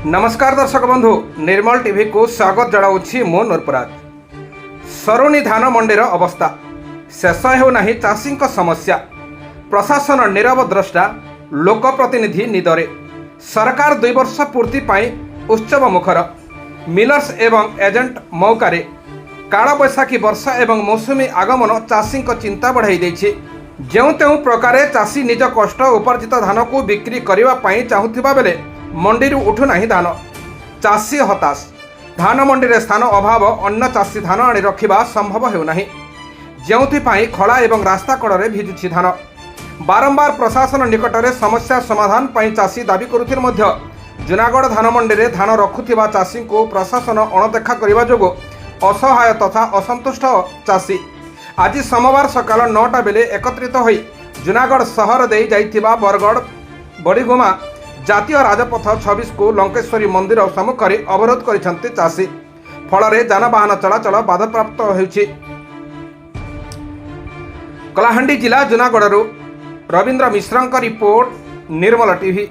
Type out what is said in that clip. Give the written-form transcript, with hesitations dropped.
नमस्कार दर्शक बंधु निर्मल टीवी को स्वागत जनाऊँगी मो नूरपराज। सरुणी धान मंडीर अवस्था शेष होना चाषी समस्या। प्रशासन नीरव द्रष्टा लोकप्रतिनिधि निदरे। सरकार 2 वर्ष पूर्ति पाई उत्सव मुखर। मिलर्स एवं एजेंट मौकारे काल बैशाखी वर्षा एवं मौसुमी आगमन चाषी चिंता बढ़ाई देछि। जो तेउ प्रकारे चाषी निज कष्ट उपार्जित धान को बिक्री करने चाहूथिबा बेले मंडी उठुना धान। चाषी हताश। धान मंडी रे स्थान अभाव अन्य चाषी धान आनी रखिबा संभव हेउना। जोंथिपाई खला एवं रास्ता कड़े भिजुछि धान। बारंबार प्रशासन निकटरे समस्या समाधान पाई चाषी दाबी करुथिले मध्य जूनागढ़ धान मंडी रे धान रखुथिबा चाषी को प्रशासन अणदेखा करबा जोगो असहाय तथा असंतुष्ट चाषी आज सोमवार सकाल 9टा बेले एकत्रित होई जूनागढ़ सहर दे जाइथिबा बरगढ़ बड़ीगुमा जातीय राजपथ 26 को लंकेश्वरी मंदिर सम्मुख में अवरोध करिसेंति चाषी। फल जानवाहन चलाचल बाधाप्राप्त होउछि। कलाहांडी जिला जूनागढ़ रवींद्र मिश्र रिपोर्ट निर्मल टीवी।